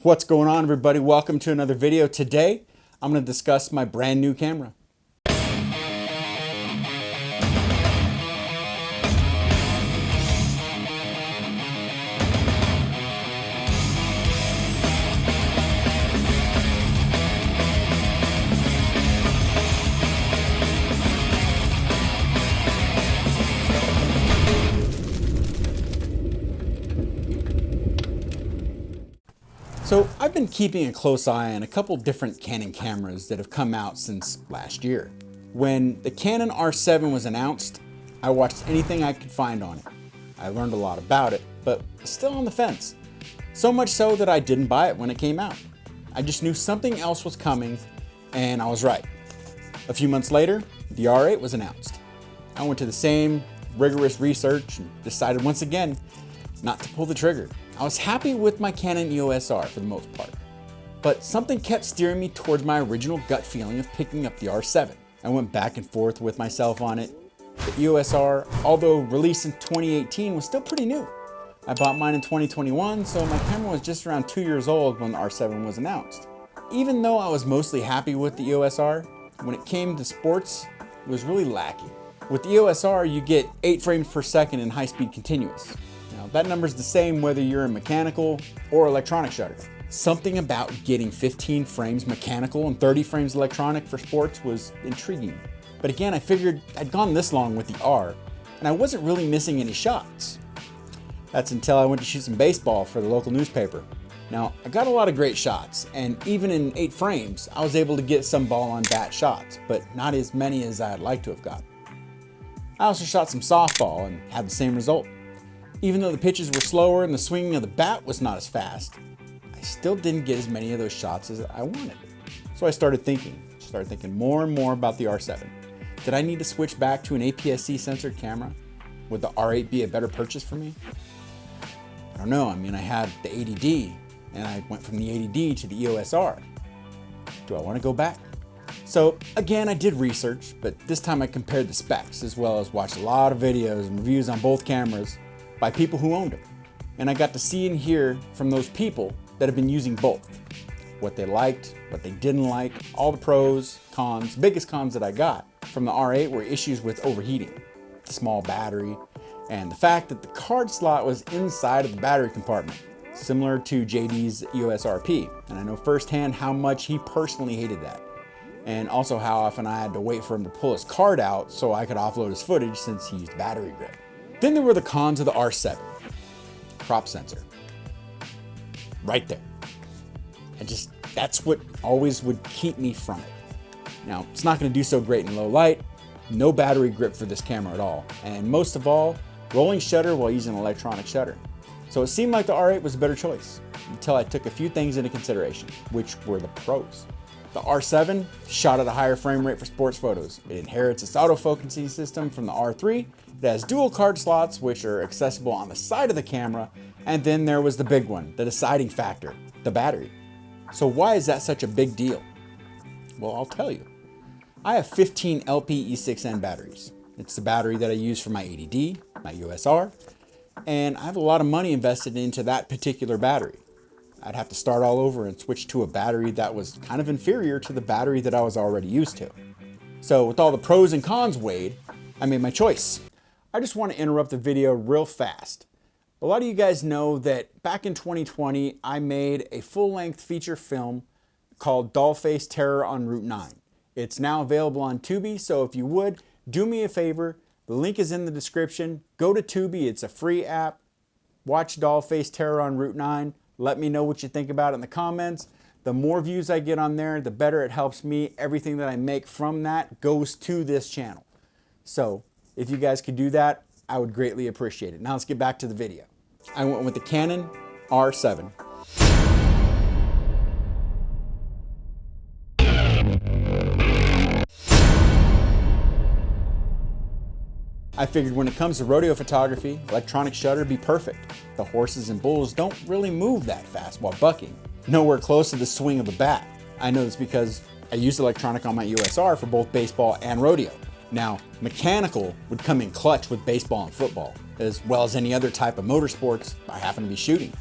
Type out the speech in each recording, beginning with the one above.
What's going on, everybody? Welcome to another video. Today, I'm going to discuss my brand new camera. So I've been keeping a close eye on a couple different Canon cameras that have come out since last year. When the Canon R7 was announced, I watched anything I could find on it. I learned a lot about it, but still on the fence. So much so that I didn't buy it when it came out. I just knew something else was coming, and I was right. A few months later, the R8 was announced. I went to the same rigorous research and decided once again not to pull the trigger. I was happy with my Canon EOS R for the most part, but something kept steering me towards my original gut feeling of picking up the R7. I went back and forth with myself on it. The EOS R, although released in 2018, was still pretty new. I bought mine in 2021, so my camera was just around 2 years old when the R7 was announced. Even though I was mostly happy with the EOS R, when it came to sports, it was really lacking. With the EOS R, you get 8 frames per second in high-speed continuous. Now, that number's the same whether you're in mechanical or electronic shutter. Something about getting 15 frames mechanical and 30 frames electronic for sports was intriguing. But again, I figured I'd gone this long with the R, and I wasn't really missing any shots. That's until I went to shoot some baseball for the local newspaper. Now, I got a lot of great shots, and even in 8 frames, I was able to get some ball on bat shots, but not as many as I'd like to have got. I also shot some softball and had the same result. Even though the pitches were slower and the swinging of the bat was not as fast, I still didn't get as many of those shots as I wanted. So I started thinking more and more about the R7. Did I need to switch back to an APS-C censored camera? Would the R8 be a better purchase for me? I don't know. I mean, I had the 80D and I went from the 80D to the EOS R. Do I want to go back? So again, I did research, but this time I compared the specs as well as watched a lot of videos and reviews on both cameras by people who owned them. And I got to see and hear from those people that have been using both. What they liked, what they didn't like, all the pros, cons. Biggest cons that I got from the R8 were issues with overheating, the small battery, and the fact that the card slot was inside of the battery compartment, similar to JD's EOS RP. And I know firsthand how much he personally hated that. And also how often I had to wait for him to pull his card out so I could offload his footage since he used battery grip. Then there were the cons of the R7. Crop sensor. Right there. That's what always would keep me from it. Now, it's not going to do so great in low light. No battery grip for this camera at all. And most of all, rolling shutter while using an electronic shutter. So it seemed like the R8 was a better choice until I took a few things into consideration, which were the pros. The R7 shot at a higher frame rate for sports photos. It inherits its autofocusing system from the R3. It has dual card slots, which are accessible on the side of the camera. And then there was the big one, the deciding factor, the battery. So why is that such a big deal? Well, I'll tell you. I have 15 LP E6N batteries. It's the battery that I use for my 80D, my EOS R, and I have a lot of money invested into that particular battery. I'd have to start all over and switch to a battery that was kind of inferior to the battery that I was already used to. So with all the pros and cons weighed, I made my choice. I just want to interrupt the video real fast. A lot of you guys know that back in 2020, I made a full-length feature film called Dollface Terror on Route 9. It's now available on Tubi, so if you would, do me a favor. The link is in the description. Go to Tubi, it's a free app. Watch Dollface Terror on Route 9. Let me know what you think about it in the comments. The more views I get on there, the better it helps me. Everything that I make from that goes to this channel. So if you guys could do that, I would greatly appreciate it. Now let's get back to the video. I went with the Canon R7. I figured when it comes to rodeo photography, electronic shutter would be perfect. The horses and bulls don't really move that fast while bucking. Nowhere close to the swing of a bat. I know this because I used electronic on my EOS R for both baseball and rodeo. Now, mechanical would come in clutch with baseball and football, as well as any other type of motorsports I happen to be shooting.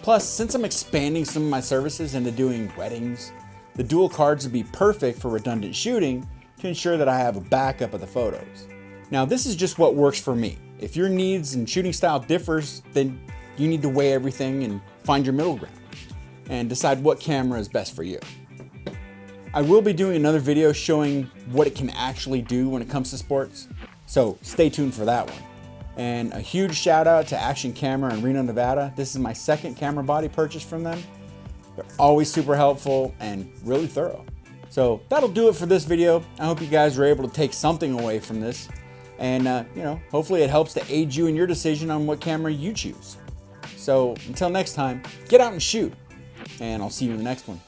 Plus, since I'm expanding some of my services into doing weddings, the dual cards would be perfect for redundant shooting to ensure that I have a backup of the photos. Now, this is just what works for me. If your needs and shooting style differs, then you need to weigh everything and find your middle ground and decide what camera is best for you. I will be doing another video showing what it can actually do when it comes to sports, so stay tuned for that one. And a huge shout out to Action Camera in Reno, Nevada. This is my second camera body purchase from them. They're always super helpful and really thorough. So that'll do it for this video. I hope you guys were able to take something away from this. And hopefully it helps to aid you in your decision on what camera you choose. So until next time, get out and shoot. And I'll see you in the next one.